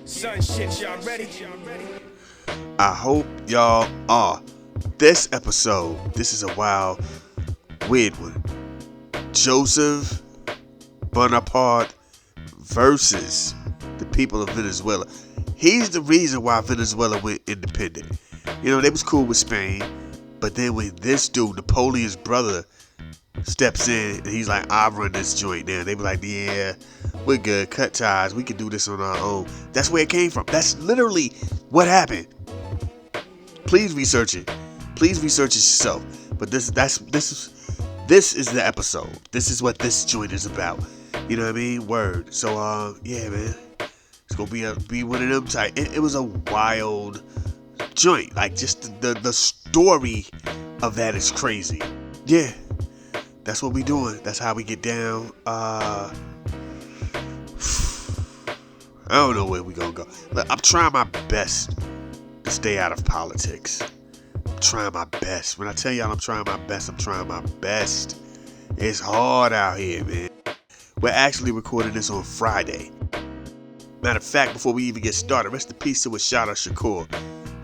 Son shit, y'all ready? I hope y'all are. This episode, this is a wild, weird one. Joseph Bonaparte versus the people of Venezuela. He's the reason why Venezuela went independent. You know, they was cool with Spain, but then when this dude, Napoleon's brother, steps in and he's like, I run this joint now. They be like, yeah, we're good, cut ties, we can do this on our own. That's where it came from. That's literally what happened. Please research it. Please research it yourself. But this is the episode. This is what this joint is about. You know what I mean? Word. So yeah, man. It's gonna be one of them type. It was a wild joint. Like just the story of that is crazy. Yeah. That's what we doing. That's how we get down. I don't know where we gonna go. Look, I'm trying my best to stay out of politics. I'm trying my best. When I tell y'all I'm trying my best, I'm trying my best. It's hard out here, man. We're actually recording this on Friday. Matter of fact, before we even get started, rest in peace to Ashada Shakur.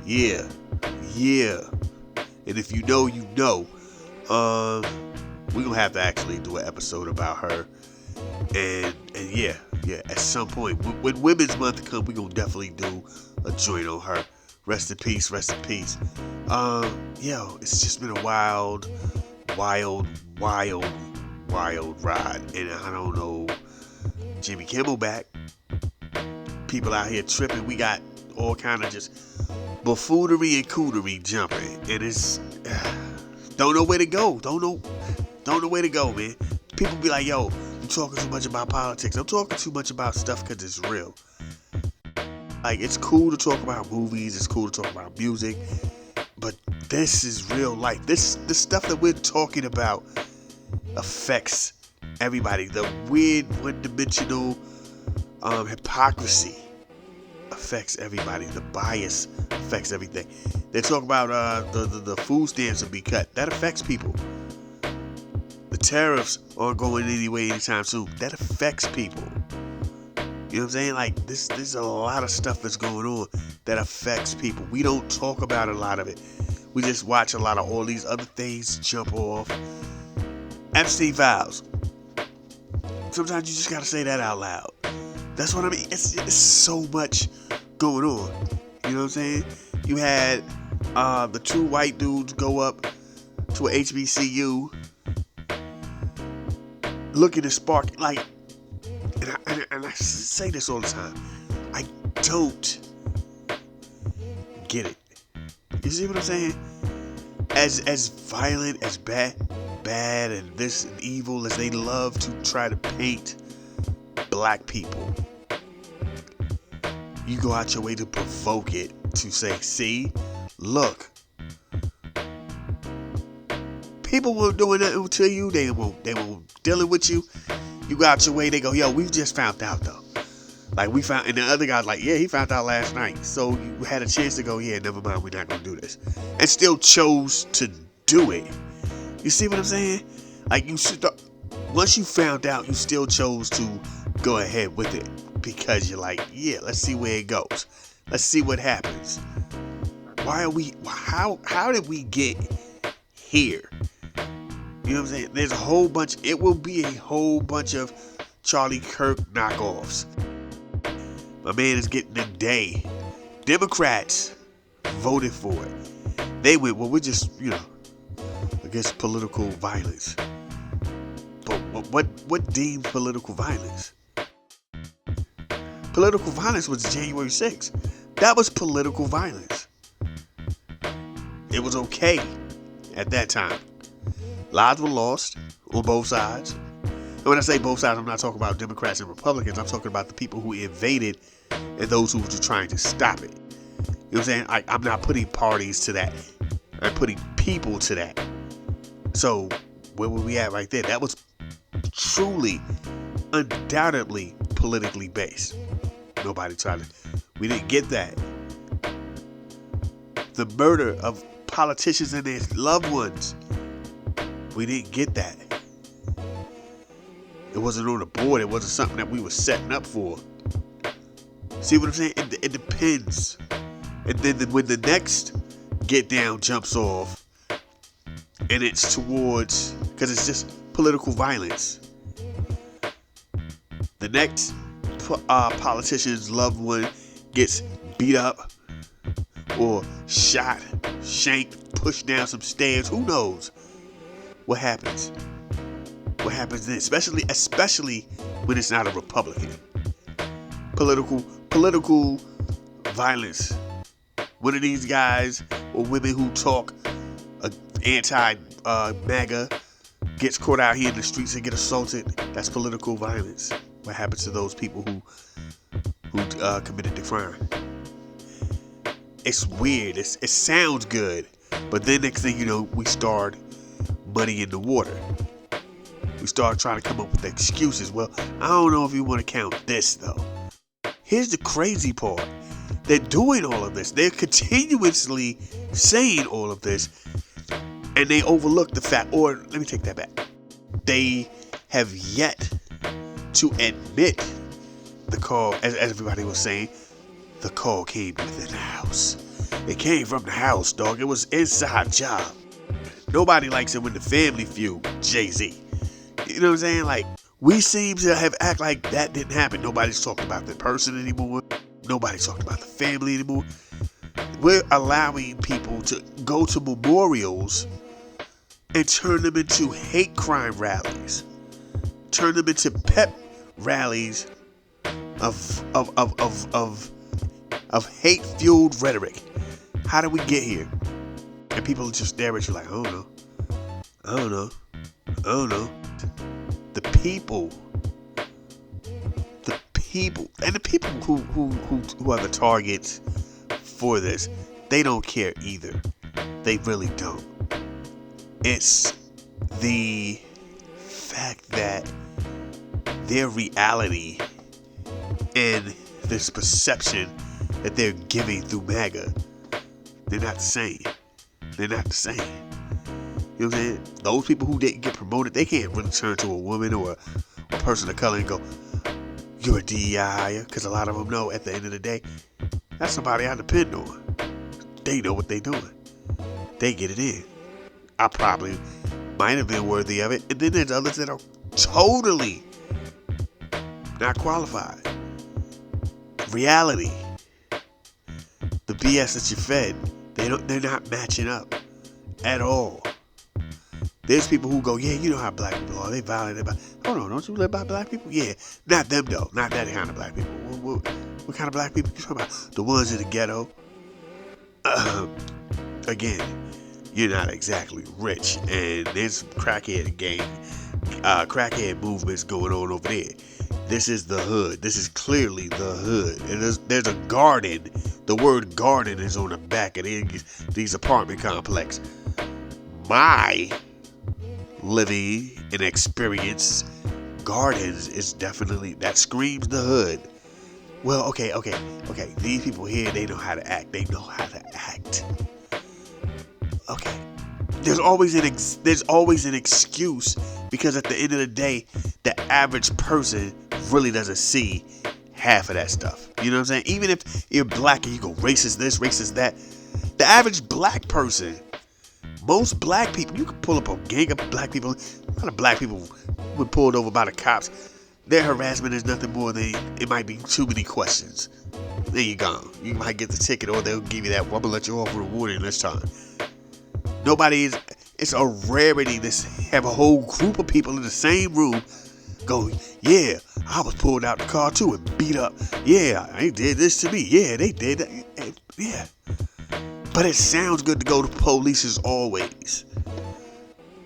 Yeah. And if you know, you know. We're gonna have to actually do an episode about her. And yeah, at some point. When Women's Month comes, we're gonna definitely do a joint on her. Rest in peace. It's just been a wild ride. And I don't know, Jimmy Kimmel back. People out here tripping. We got all kind of just buffoonery and coonery jumping. And it's, don't know where to go. Don't know where to go, man. People be like, yo, you talking too much about politics. I'm talking too much about stuff because it's real. Like, it's cool to talk about movies. It's cool to talk about music. But this is real life. The stuff that we're talking about affects everybody. The weird, one-dimensional hypocrisy affects everybody. The bias affects everything. They talk about the food stamps will be cut. That affects people. The tariffs aren't going anywhere anytime soon. That affects people. You know what I'm saying? Like, there's a lot of stuff that's going on that affects people. We don't talk about a lot of it. We just watch a lot of all these other things jump off. Epstein files. Sometimes you just gotta say that out loud. That's what I mean. It's so much going on. You know what I'm saying? You had the two white dudes go up to a HBCU looking to spark, like, and I say this all the time, I don't get it. You see what I'm saying? As violent, as bad and this and evil as they love to try to paint black people, you go out your way to provoke it, to say, see, look, people won't do nothing to you. They won't dealing with you. You go out your way, they go, yo, we just found out though. Like, we found, and the other guy's like, yeah, he found out last night. So you had a chance to go, yeah, never mind, we're not gonna do this. And still chose to do it. You see what I'm saying? Like, once you found out, you still chose to go ahead with it. Because you're like, yeah, let's see where it goes. Let's see what happens. How did we get here? You know what I'm saying? There's a whole bunch, it will be a whole bunch of Charlie Kirk knockoffs. My man is getting a day. Democrats voted for it. They went, well, we're just, against political violence. But what deemed political violence? Political violence was January 6th. That was political violence. It was okay at that time. Lives were lost on both sides. And when I say both sides, I'm not talking about Democrats and Republicans. I'm talking about the people who invaded and those who were just trying to stop it. You know what I'm saying? I'm not putting parties to that. I'm putting people to that. So where were we at right there? That was truly, undoubtedly politically based. We didn't get that. The murder of politicians and their loved ones. We didn't get that. It wasn't on the board. It wasn't something that we were setting up for. See what I'm saying? It depends. And then when the next get down jumps off, and it's towards, because it's just political violence. The next politician's loved one gets beat up or shot, shanked, pushed down some stairs. Who knows what happens? What happens then? Especially when it's not a Republican. Political violence. One of these guys or women who talk anti-MAGA gets caught out here in the streets and get assaulted. That's political violence. What happens to those people who committed the crime? It's weird. It sounds good, but then next thing you know, we start muddying the water. We start trying to come up with excuses. Well, I don't know if you want to count this though. Here's the crazy part. They're doing all of this. They're continuously saying all of this, and they overlook the fact, or let me take that back. They have yet to admit the call, as everybody was saying, the call came within the house. It came from the house, dog. It was inside job. Nobody likes it when the family feud, Jay-Z. You know what I'm saying? Like, we seem to have act like that didn't happen. Nobody's talking about the person anymore. Nobody's talking about the family anymore. We're allowing people to go to memorials and turn them into hate crime rallies. Turn them into pep rallies of hate-fueled rhetoric. How did we get here? And people just stare at you like, I don't know. The people, and the people who are the targets for this, they don't care either. They really don't. It's the fact that their reality and this perception that they're giving through MAGA, they're not the same. They're not the same. You know what I'm saying? Those people who didn't get promoted, they can't really turn to a woman or a person of color and go, you're a DEI hire, because a lot of them know at the end of the day, that's somebody I depend on. They know what they're doing. They get it in. I probably might have been worthy of it. And then there's others that are totally not qualified. Reality. The BS that you fed, they're not matching up at all. There's people who go, yeah, you know how black people are. They violent. Hold on, don't you live by black people? Yeah, not them though. Not that kind of black people. What kind of black people you talking about? The ones in the ghetto. Again, you're not exactly rich, and there's crackhead crackhead movements going on over there. This is the hood. This is clearly the hood. And there's a garden. The word garden is on the back of these apartment complex. My living and experience gardens is definitely, that screams the hood. Well, okay. These people here, they know how to act. Okay. There's always an excuse, because at the end of the day, the average person really doesn't see half of that stuff. You know what I'm saying? Even if you're black and you go racist this, racist that, the average black person, most black people, you can pull up a gang of black people. A lot of black people were pulled over by the cops. Their harassment is nothing more than, it might be too many questions. There you go. You might get the ticket, or they'll give you that, well, I'm gonna let you off with a warning this time. It's a rarity to have a whole group of people in the same room go, yeah, I was pulled out the car too and beat up. Yeah, they did this to me. Yeah, they did that. Yeah. But it sounds good to go to police as always.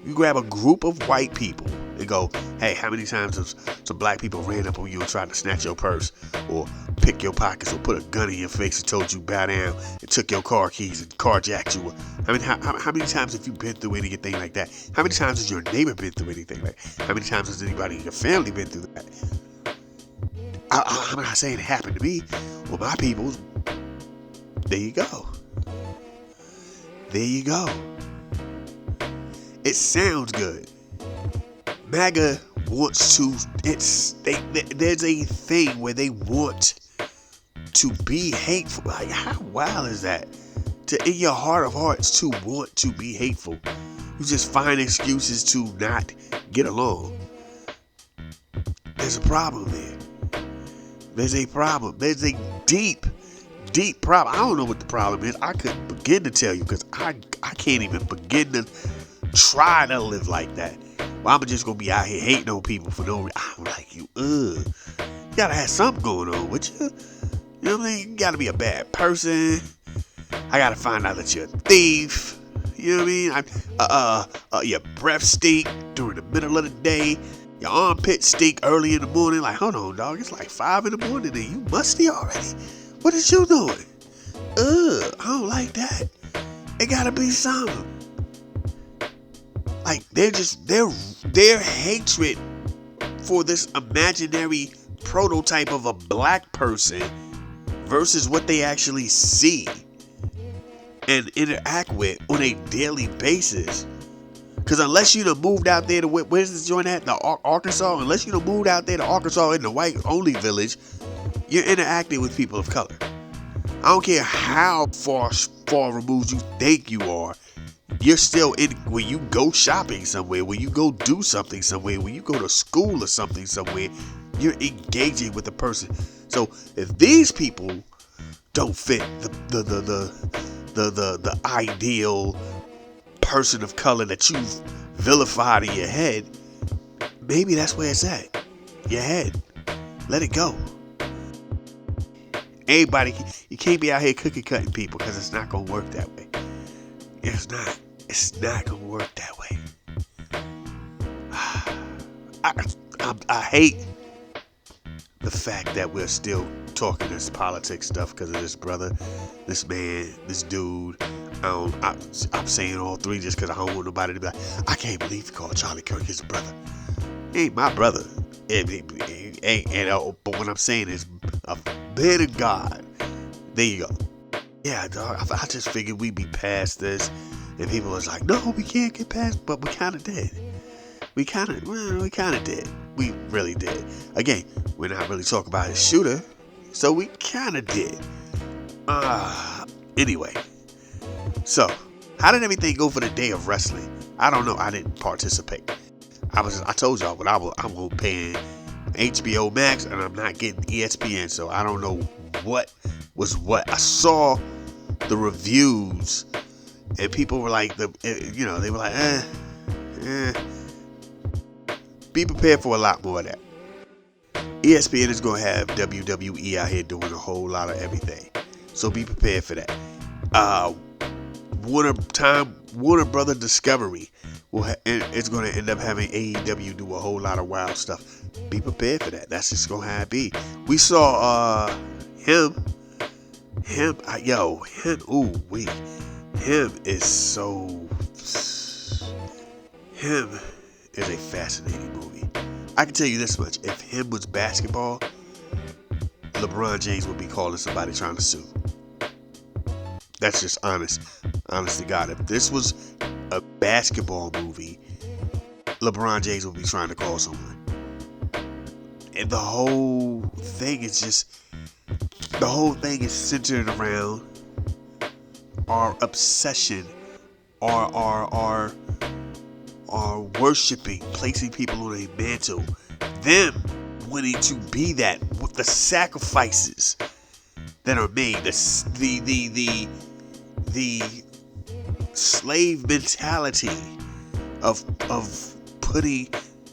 You grab a group of white people and go, hey, how many times have some black people ran up on you and tried to snatch your purse or pick your pockets or put a gun in your face and told you bow down and took your car keys and carjacked you? How many times have you been through anything like that? How many times has your neighbor been through anything like that? How many times has anybody in your family been through that? I'm not saying it happened to me or my people. There you go. There you go. It sounds good. MAGA wants to, there's a thing where they want to be hateful. Like, how wild is that? To, in your heart of hearts, to want to be hateful. You just find excuses to not get along. There's a problem there. There's a problem. There's a deep problem. I don't know what the problem is. I couldn't begin to tell you because I can't even begin to try to live like that. Well, I'm just going to be out here hating on people for no reason. I'm like, you gotta have something going on with you. You know what I mean? You gotta be a bad person. I gotta find out that you're a thief. You know what I mean? Your breath stink during the middle of the day. Your armpit stink early in the morning. Like, hold on, dog. It's like 5 in the morning and you musty already. What is you doing? I don't like that. It gotta be something. Like, their hatred for this imaginary prototype of a black person versus what they actually see and interact with on a daily basis. Because unless you done moved out there to, where's this joint at? Arkansas? Unless you done moved out there to Arkansas in the white-only village, you're interacting with people of color. I don't care how far removed you think you are. You're still in, when you go shopping somewhere, when you go do something somewhere, when you go to school or something somewhere, you're engaging with the person. So if these people don't fit the ideal person of color that you've vilified in your head, maybe that's where it's at. Your head. Let it go. Everybody, you can't be out here cookie cutting people because it's not going to work that way. It's not. It's not going to work that way. I hate the fact that we're still talking this politics stuff because of this brother, this man, this dude. I'm saying all three just because I don't want nobody to be like, I can't believe he called Charlie Kirk his brother. He ain't my brother. But what I'm saying is, a man of God. There you go. Yeah, dog. I just figured we'd be past this. And people was like, no, we can't get past, but we kind of did. We kind of did. We really did. Again, we're not really talking about his shooter, so we kind of did. Anyway, so how did everything go for the day of wrestling? I don't know. I didn't participate. I told y'all, but I'm gonna pay HBO Max, and I'm not getting ESPN, so I don't know what was what. I saw the reviews. And people were like, they were like, Be prepared for a lot more of that. ESPN is going to have WWE out here doing a whole lot of everything. So be prepared for that. Warner Brother Discovery it's going to end up having AEW do a whole lot of wild stuff. Be prepared for that. That's just going to have to be. We saw him, Him is a fascinating movie. I can tell you this much. If him was basketball, LeBron James would be calling somebody trying to sue. That's just honest to God. If this was a basketball movie, LeBron James would be trying to call someone. And the whole thing is centered around our obsession, our worshiping, placing people on a mantle, them wanting to be that with the sacrifices that are made, the slave mentality of putting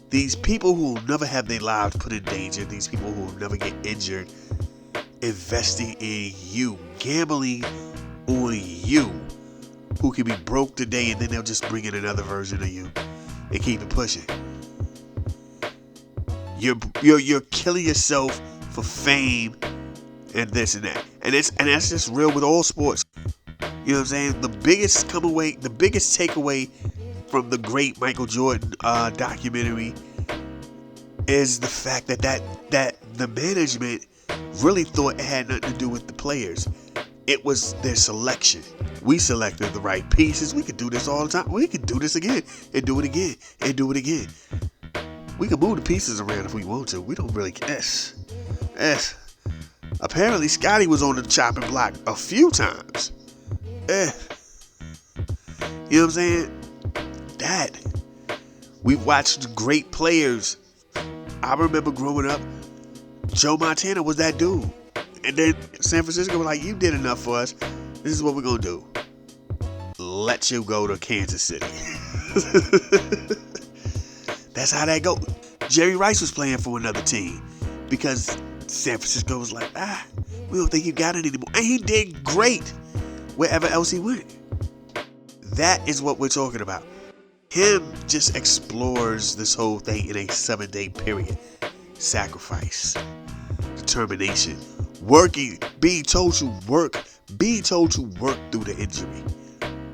these people who will never have their lives put in danger, these people who will never get injured, investing in you, gambling on you, who can be broke today and then they'll just bring in another version of you and keep it pushing. You're killing yourself for fame and this and that. And that's just real with all sports. You know what I'm saying? The biggest takeaway from the great Michael Jordan documentary is the fact that the management really thought it had nothing to do with the players. It was their selection. We selected the right pieces. We could do this all the time. We could do this again and do it again and do it again. We can move the pieces around if we want to. We don't really care. Apparently, Scotty was on the chopping block a few times. You know what I'm saying? That. We watched great players. I remember growing up, Joe Montana was that dude. And then San Francisco was like, you did enough for us. This is what we're going to do. Let you go to Kansas City. That's how that goes. Jerry Rice was playing for another team because San Francisco was like, we don't think you got it anymore. And he did great wherever else he went. That is what we're talking about. Him just explores this whole thing in a 7-day period. Sacrifice, determination, working, being told to work through the injury,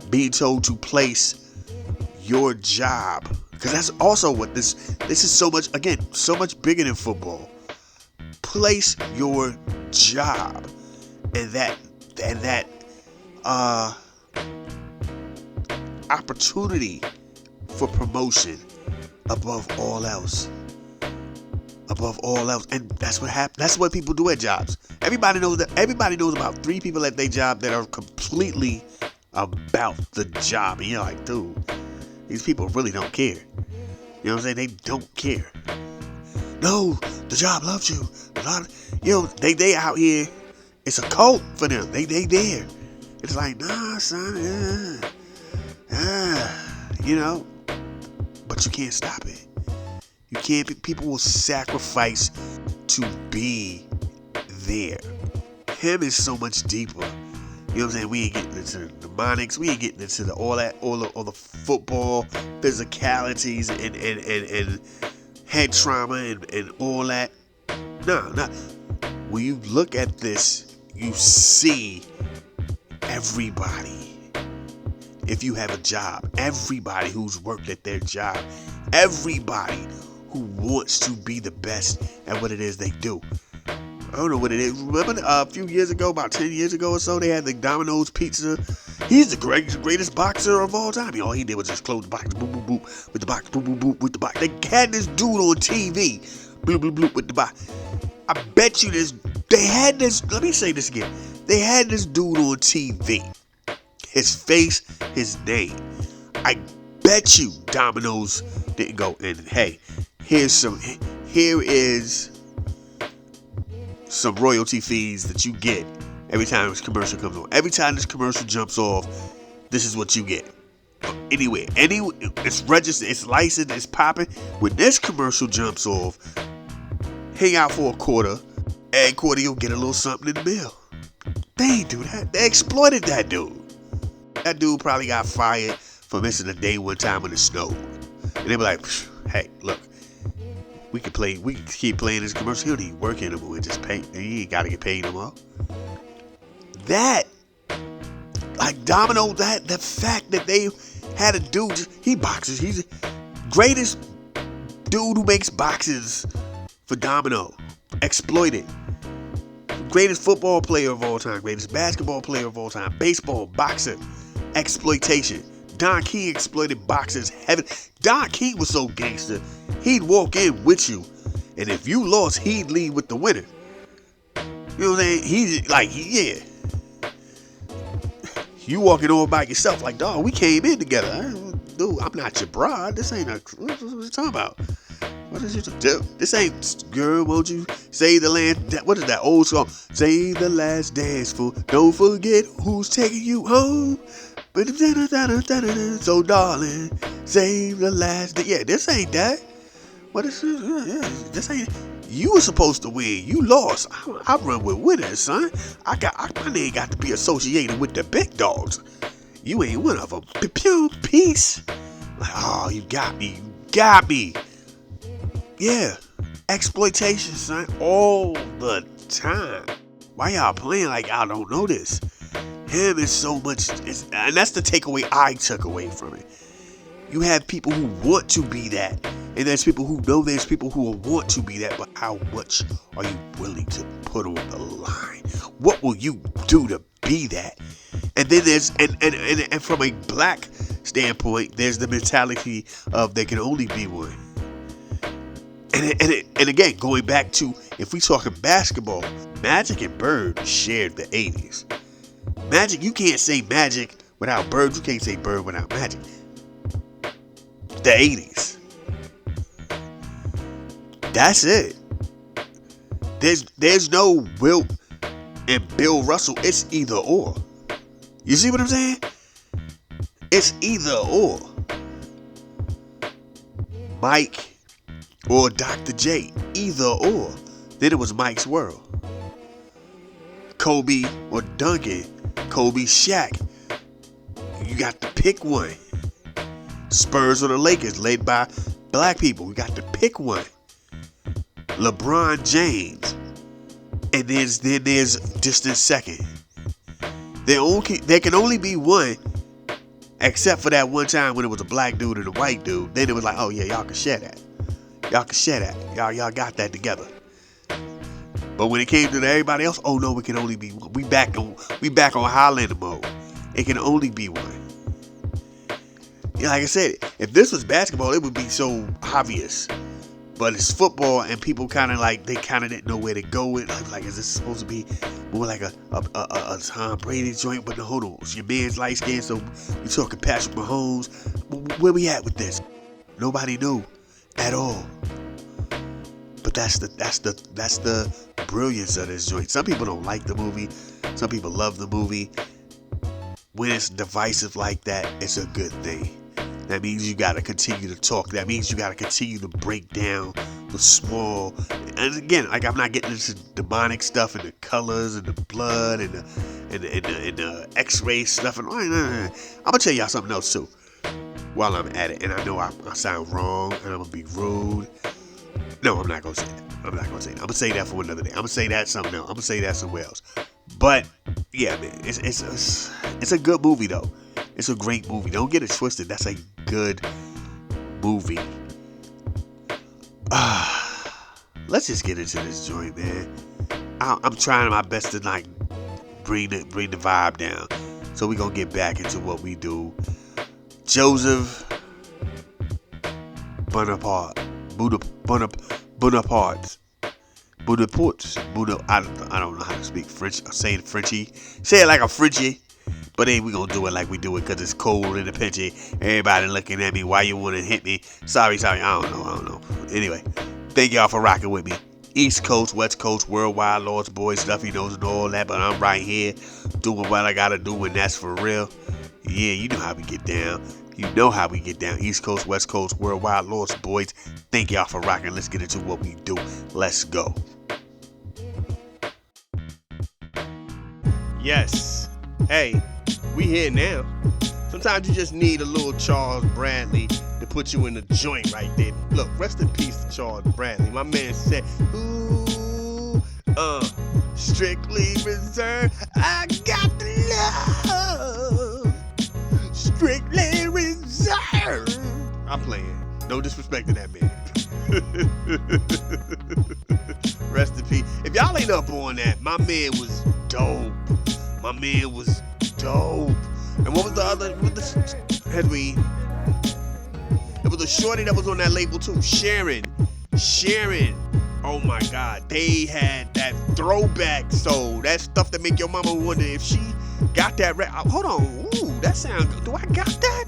being told to place your job. Because that's also what this is so much, again, so much bigger than football. Place your job. And that opportunity for promotion above all else. And that's what happens. That's what people do at jobs. Everybody knows about 3 people at their job that are completely about the job. And you're like, dude, these people really don't care. You know what I'm saying? They don't care. No, the job loves you. They out here. It's a cult for them. They there. It's like, nah, son. But you can't stop it. You can't. People will sacrifice to be there. Him is so much deeper. You know what I'm saying? We ain't getting into the mnemonics. We ain't getting into all the football physicalities and head trauma and all that. No. When you look at this, you see everybody. If you have a job, everybody who's worked at their job, everybody who wants to be the best at what it is they do. I don't know what it is. Remember a few years ago, about 10 years ago or so, they had the Domino's pizza. He's the greatest boxer of all time. All he did was just close the box, boop, boop, boop, with the box, boop, boop, boop, with the box. They had this dude on TV, bloop, bloop, bloop, with the box. I bet you let me say this again. They had this dude on TV. His face, his name. I bet you Domino's didn't go, and hey, here is some royalty fees that you get every time this commercial comes on. Every time this commercial jumps off, this is what you get. Anyway, it's registered, it's licensed, it's popping. When this commercial jumps off, hang out for a quarter. Every quarter you'll get a little something in the mail. They ain't do that. They exploited that dude. That dude probably got fired for missing a day one time when it snowed. And they were like, hey, look, we can keep playing this commercial. He don't need work anymore and just pay. He ain't got to get paid no more. That, like Domino, the fact that they had a dude, he boxes. He's the greatest dude who makes boxes for Domino. Exploited. Greatest football player of all time. Greatest basketball player of all time. Baseball, boxing, exploitation. Don King exploited boxers heavy. Don King was so gangster, he'd walk in with you, and if you lost, he'd leave with the winner. You know what I'm saying? He's like, yeah. You walking on by yourself like, dog, we came in together. Dude, I'm not your bride. This ain't what you talking about? What is you do? This ain't, girl, won't you save the last, what is that old song? Save the last dance for, don't forget who's taking you home. So darling, save the last, yeah, this ain't that. What is this ain't, you were supposed to win. You lost. I run with winners, son. My name got to be associated with the big dogs. You ain't one of them. Peace. Like, oh, you got me. Yeah, exploitation, son, all the time. Why y'all playing like y'all don't know this? Him is so much, and that's the takeaway I took away from it. You have people who want to be that, and there's people who know there's people who want to be that, but how much are you willing to put on the line? What will you do to be that? And then there's, and from a black standpoint, there's the mentality of there can only be one. And again, going back to, if we talking basketball, Magic and Bird shared the 80s. Magic, you can't say Magic without Bird. You can't say Bird without Magic. The 80s. That's it. There's no Wilt and Bill Russell. It's either or. You see what I'm saying? It's either or. Mike or Dr. J. Either or. Then it was Mike's world. Kobe or Duncan. Kobe, Shaq. You got to pick one. Spurs or the Lakers, led by black people. We got to pick one. LeBron James. And then there's distant second. There can only be one, except for that one time when it was a black dude and a white dude. Then it was like, oh yeah, y'all can share that. Y'all can share that. Y'all got that together. But when it came to everybody else, oh no, it can only be one. We back on Highlander mode. It can only be one. Yeah, like I said, if this was basketball, it would be so obvious. But it's football, and people kind of didn't know where to go with. Like, is this supposed to be more like a Tom Brady joint? But no, hold on, your man's light skin, so we talking Patrick Mahomes. Where we at with this? Nobody knew at all. But that's the brilliance of this joint. Some people don't like the movie. Some people love the movie. When it's divisive like that, it's a good thing. That means you got to continue to talk. That means you got to continue to break down the small. And again, like, I'm not getting into demonic stuff and the colors and the blood and the X-ray stuff. And I'm gonna tell y'all something else too while I'm at it. And I know I sound wrong and I'm gonna be rude. No, I'm not gonna say that. I'm gonna say that for another day. I'm gonna say that something else. I'm gonna say that somewhere else. But yeah, man, it's a good movie though. It's a great movie. Don't get it twisted. That's a good movie. Let's just get into this joint, man. I'm trying my best to like bring the vibe down. So we gonna get back into what we do. Joseph Bonaparte. I don't know how to speak French. I say it Frenchy. Say it like a Frenchie. But then we gonna do it like we do it because it's cold in the pinchy. Everybody looking at me. Why you wanna hit me? Sorry. I don't know. Anyway, thank y'all for rocking with me. East Coast, West Coast, worldwide, Lord's boys, Stuffy knows and all that. But I'm right here doing what I gotta do, and that's for real. Yeah, you know how we get down. East Coast, West Coast, worldwide, Lord's boys. Thank y'all for rocking. Let's get into what we do. Let's go. Yes. Hey, we here now. Sometimes you just need a little Charles Bradley to put you in the joint right there. Look, rest in peace to Charles Bradley. My man said, ooh, strictly reserved. I got the love. Strictly reserved. I'm playing. No disrespect to that man. Rest in peace. If y'all ain't up on that, my man was dope. And what was the other? It was a shorty that was on that label too. Sharon. Oh my God. They had that throwback soul. That stuff that make your mama wonder if she got that. Hold on. Ooh, that sound good. Do I got that?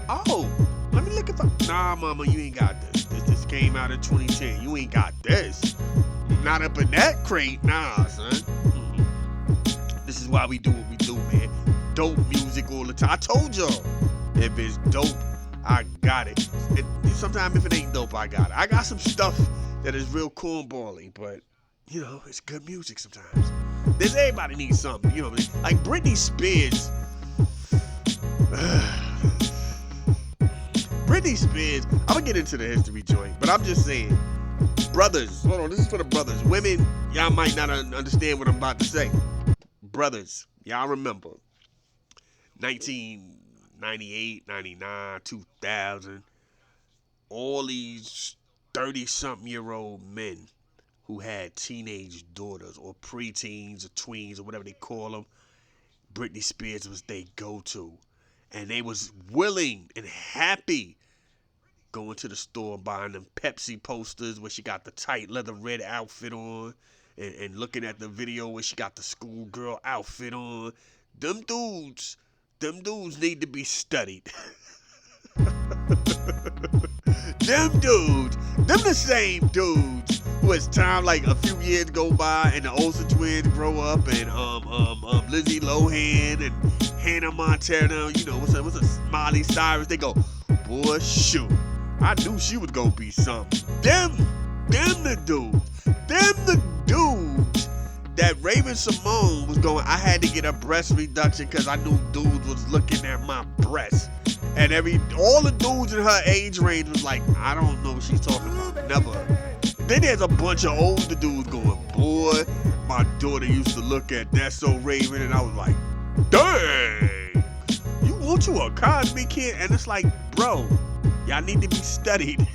Oh, let me look at the. Nah, mama, you ain't got this. This came out in 2010. You ain't got this. Not up in that crate. Nah, son. This is why we do what we do, man. Dope music all the time. I told y'all, if it's dope, I got it. Sometimes if it ain't dope, I got it. I got some stuff that is real cornbally, but you know, it's good music sometimes. Everybody needs something, you know what I mean? Like Britney Spears. Britney Spears. I'm gonna get into the history joint, but I'm just saying, brothers. Hold on, this is for the brothers. Women, y'all might not understand what I'm about to say. Brothers, y'all remember 1998, 99, 2000, all these 30-something-year-old men who had teenage daughters or preteens or tweens or whatever they call them, Britney Spears was their go-to. And they was willing and happy going to the store buying them Pepsi posters where she got the tight leather red outfit on, and looking at the video where she got the schoolgirl outfit on. Them dudes need to be studied. Them the same dudes who, as time like a few years go by and the Olsen twins grow up, and Lizzie Lohan and Hannah Montana, you know, what's a Miley Cyrus, they go, boy, shoot, I knew she was gonna be something. Them the dudes that Raven Simone was going, I had to get a breast reduction because I knew dudes was looking at my breasts. And all the dudes in her age range was like, I don't know what she's talking about. Never. Then there's a bunch of older dudes going, boy, my daughter used to look at That's So Raven, and I was like, dang, you a Cosby kid? And it's like, bro, y'all need to be studied.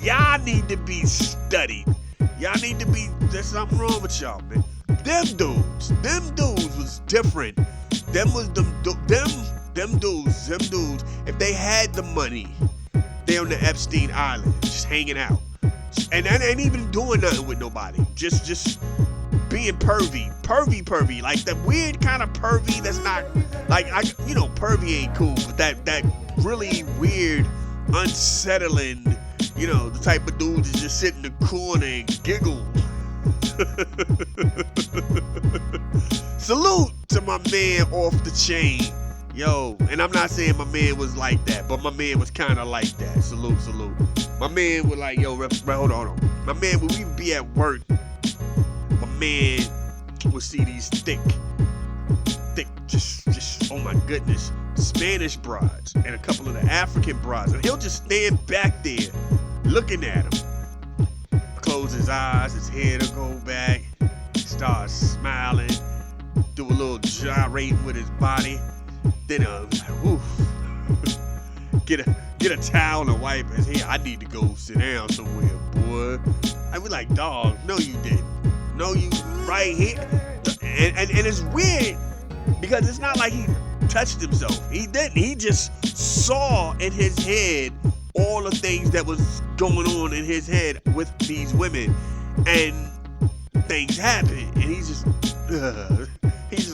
Y'all need to be, there's something wrong with y'all, man. Them dudes was different. Them dudes, if they had the money, they on the Epstein Island, just hanging out. And they ain't even doing nothing with nobody. Just being pervy. Like that weird kind of pervy that's not, like, pervy ain't cool, but that really weird, unsettling, the type of dudes that just sit in the corner and giggle. Salute to my man Off the Chain. Yo, and I'm not saying my man was like that, but my man was kind of like that. Salute. My man was like, yo, hold on. My man, when we be at work, my man would see these thick, just, oh my goodness, Spanish brides and a couple of the African brides. And he'll just stand back there looking at them. Close his eyes, his head will go back, start smiling, do a little gyrating with his body. Then get a towel and wipe his hair. I need to go sit down somewhere, boy. I was like, dog, no you didn't. No, you right here. And it's weird because it's not like he touched himself. He didn't. He just saw in his head all the things that was going on in his head with these women, and things happen, and he's just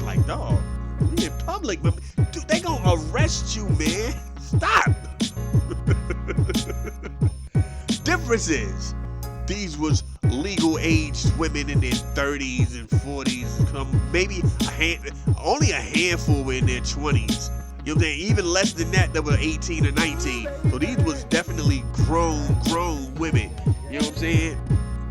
like, dog, we in public, but dude, they gonna arrest you, man. Stop. Difference is, these was legal aged women in their 30s and 40s, maybe only a handful were in their 20s. You know what I'm saying? Even less than that were 18 or 19. So these was definitely grown women. You know what I'm saying?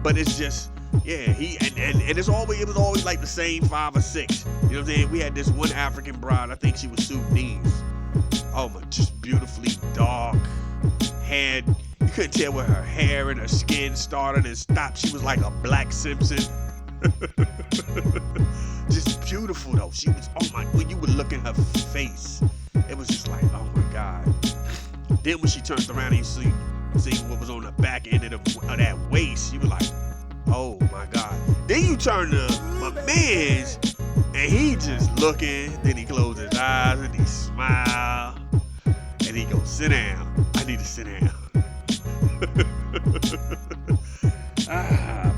But it's just, yeah, it was always like the same 5 or 6. You know what I'm saying? We had this one African bride, I think she was Sudanese. Oh my, just beautifully dark, had, you couldn't tell where her hair and her skin started and stopped. She was like a Black Simpson. Just beautiful though. She was, oh my, when you would look at her face, it was just like, oh my God. Then when she turned around and you see what was on the back end of that waist, you were like, oh my God. Then you turn to my man's and he just looking, then he closed his eyes and he smile and he goes, sit down. I need to sit down.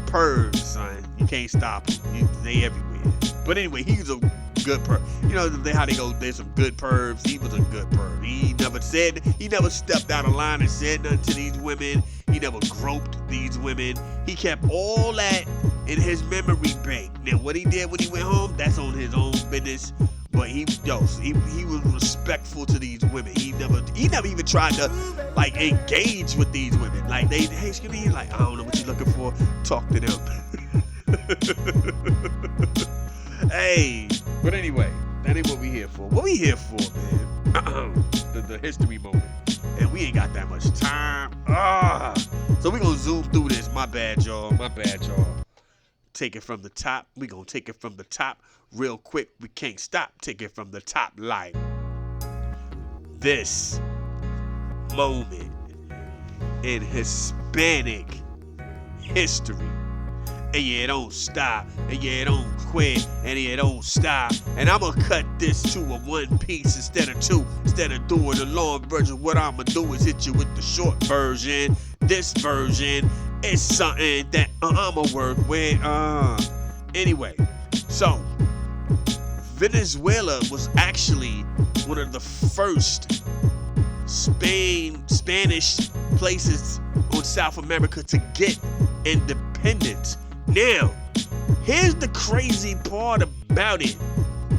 Pervs, son. You can't stop them. They everywhere. But anyway, he's a good perv. You know how they go, there's some good pervs. He was a good perv. He never stepped out of line and said nothing to these women. He never groped these women. He kept all that in his memory bank. Now, what he did when he went home, that's on his own business. But he was respectful to these women. He never even tried to like engage with these women. Like hey, excuse me, like, I don't know what you're looking for. Talk to them. Hey, but anyway, that ain't what we here for. What we here for, man? the history moment. And we ain't got that much time. So we gonna zoom through this. My bad, y'all. Take it from the top. We gonna take it from the top real quick. We can't stop. Take it from the top, like this moment in Hispanic history. and yeah, don't stop, and yeah, don't quit, and yeah, don't stop. And I'ma cut this to a one piece instead of two. Instead of doing the long version, what I'ma do is hit you with the short version. This version is something that I'ma work with. Anyway, so Venezuela was actually one of the first Spanish places on South America to get independence. Now, here's the crazy part about it.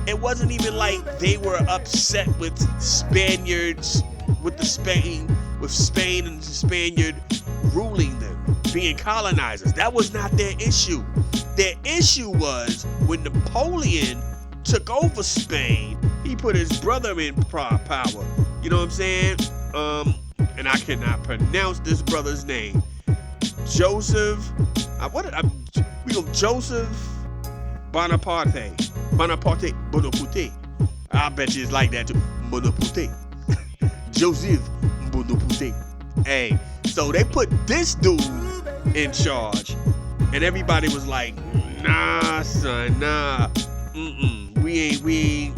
It wasn't even like they were upset with Spaniards, with Spain and the Spaniard ruling them, being colonizers. That was not their issue. Their issue was when Napoleon took over Spain, he put his brother in power. You know what I'm saying? And I cannot pronounce this brother's name. Joseph Bonaparte. Bonaparte. I bet you it's like that too. Bonaparte. Joseph Bonaparte. Hey, so they put this dude in charge, and everybody was like, nah, son, nah. We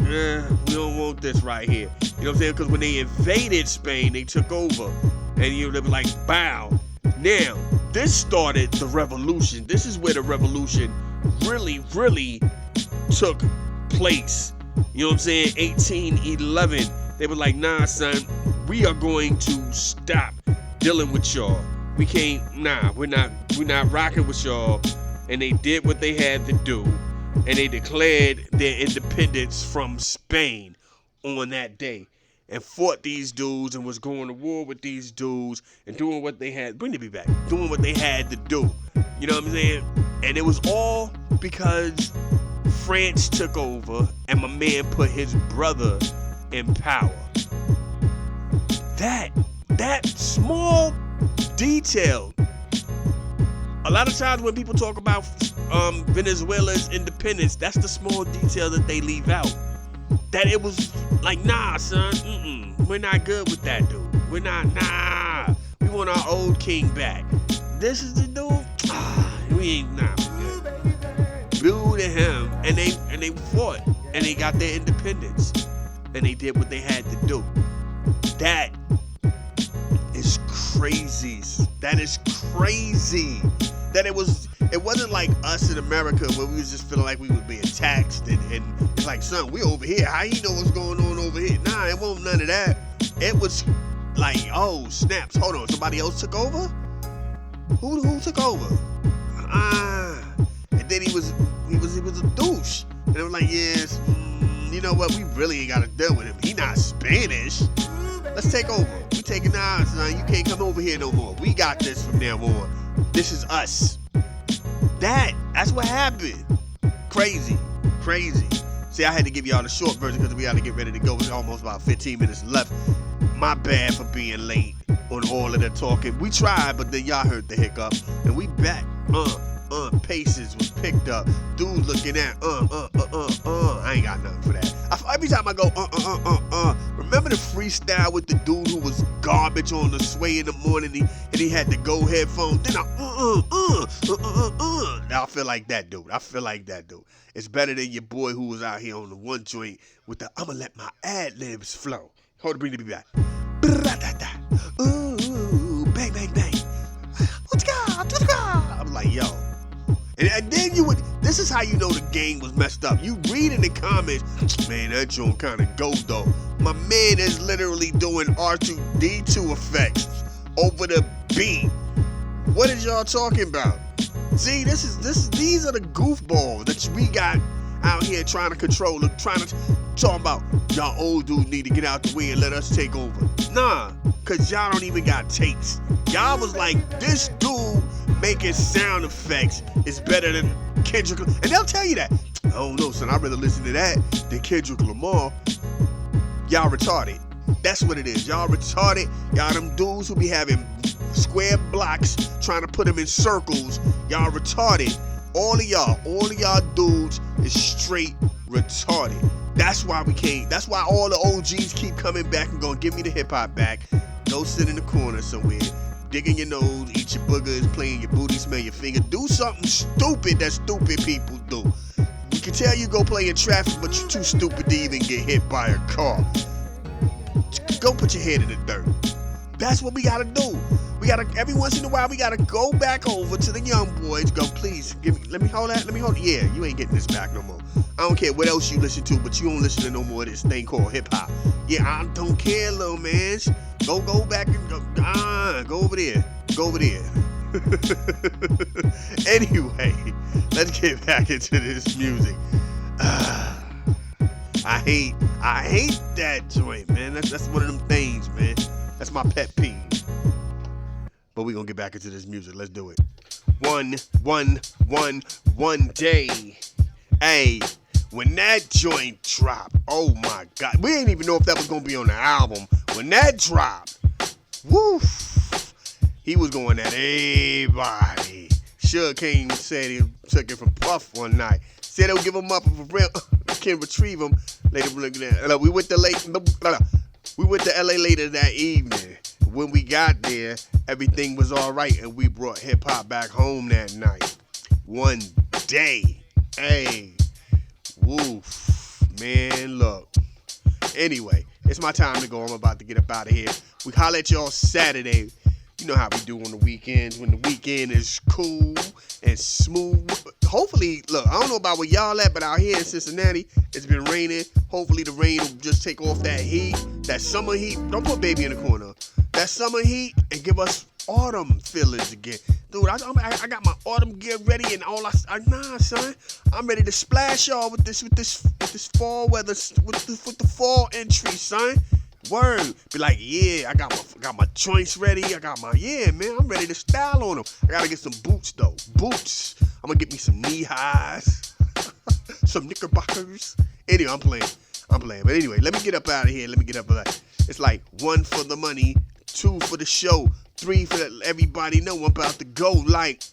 don't want this right here. You know what I'm saying? Because when they invaded Spain, they took over, and they were like, bow. Now, this started the revolution. This is where the revolution really, really took place. You know what I'm saying? 1811. They were like, nah, son, we are going to stop dealing with y'all. We can't, we're not rocking with y'all. And they did what they had to do. And they declared their independence from Spain on that day, and fought these dudes and was going to war with these dudes and doing what they had. Bring the back. Doing what they had to do. You know what I'm saying? And it was all because France took over and my man put his brother in power. That small detail. A lot of times when people talk about Venezuela's independence, that's the small detail that they leave out. That it was like, nah, son, we're not good with that dude. We're not, we want our old king back. This is the dude, we ain't, we good. Blue to him, and they fought, and they got their independence, and they did what they had to do. That is crazy. That is crazy. That it wasn't like us in America where we was just feeling like we was being taxed and it's like, son, we over here. How you know what's going on over here? Nah, it wasn't none of that. It was like, oh, snaps. Hold on, somebody else took over? Who took over? And then he was a douche. And it was like, yes, you know what? We really ain't gotta deal with him. He not Spanish. Let's take over. We taking now, son. You can't come over here no more. We got this from now on. This is us. That's what happened. Crazy. See, I had to give y'all the short version because we got to get ready to go. It's almost about 15 minutes left. My bad for being late on all of the talking. We tried, but then y'all heard the hiccup. And we back. Paces was picked up. Dude looking at, I ain't got nothing for that. Every time I go, remember the freestyle with the dude who was garbage on the Sway in the morning and he had the Go headphones? Then Now I feel like that dude. It's better than your boy who was out here on the one joint with the, I'ma let my ad-libs flow. Hold on, bring it back. Ooh, bang, bang, bang. I'm like, yo. And then this is how you know the game was messed up. You read in the comments, man, that joint kind of go though. My man is literally doing R2-D2 effects over the beat. What is y'all talking about? See, these are the goofballs that we got out here trying to control, trying to talk about y'all old dudes need to get out the way and let us take over. Nah, cause y'all don't even got taste. Y'all was like, this dude making sound effects is better than Kendrick. And they'll tell you that. I don't know, son. I'd rather listen to that than Kendrick Lamar. Y'all retarded. That's what it is. Y'all retarded. Y'all them dudes who be having square blocks trying to put them in circles. Y'all retarded. All of y'all dudes is straight retarded. That's why all the OGs keep coming back and going, give me the hip hop back. Go sit in the corner somewhere. digging your nose, eat your boogers, playing your booty, smell your finger. Do something stupid that stupid people do. You can tell you go play in traffic, but you're too stupid to even get hit by a car. Go put your head in the dirt. That's what we gotta do. We gotta, every once in a while, we gotta go back over to the young boys. Go, please, let me hold that. Yeah, you ain't getting this back no more. I don't care what else you listen to, but you don't listen to no more of this thing called hip hop. Yeah, I don't care, little man. Go back and go over there. Go over there. Anyway, let's get back into this music. I hate that joint, man. That's one of them things, man. That's my pet peeve. But we gonna get back into this music. Let's do it. One day. Hey, when that joint dropped, oh my God. We didn't even know if that was gonna be on the album. When that dropped, woof, he was going at everybody. Suge came and said he took it from Puff one night. Said he'll give him up if a real can retrieve him. Later, we went to LA later that evening. When we got there, everything was all right, and we brought hip hop back home that night. One day, hey, woof, man, look. Anyway, it's my time to go. I'm about to get up out of here. We holler at y'all Saturday. You know how we do on the weekends. When the weekend is cool and smooth. Hopefully, look, I don't know about where y'all at, but out here in Cincinnati, it's been raining. Hopefully the rain will just take off that heat, that summer heat. Don't put baby in the corner. That summer heat and give us autumn feelings again. Dude, I got my autumn gear ready and all nah, son. I'm ready to splash y'all with this fall weather, with the fall entry, son. Word. Be like, yeah, I got my joints ready. Yeah, man, I'm ready to style on them. I gotta get some boots though. Boots. I'm gonna get me some knee highs, some knickerbockers. Anyway, I'm playing. But anyway, let me get up out of here. It's like 1 for the money, 2 for the show, 3 for everybody know I'm about to go. Like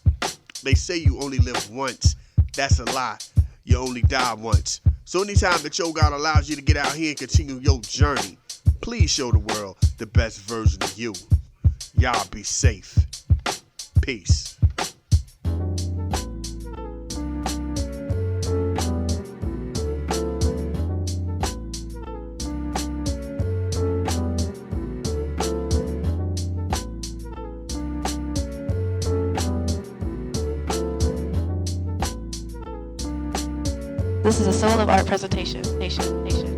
they say, you only live once. That's a lie. You only die once. So anytime that your God allows you to get out here and continue your journey, please show the world the best version of you. Y'all be safe. Peace. This is a Soul of Art presentation. Nation.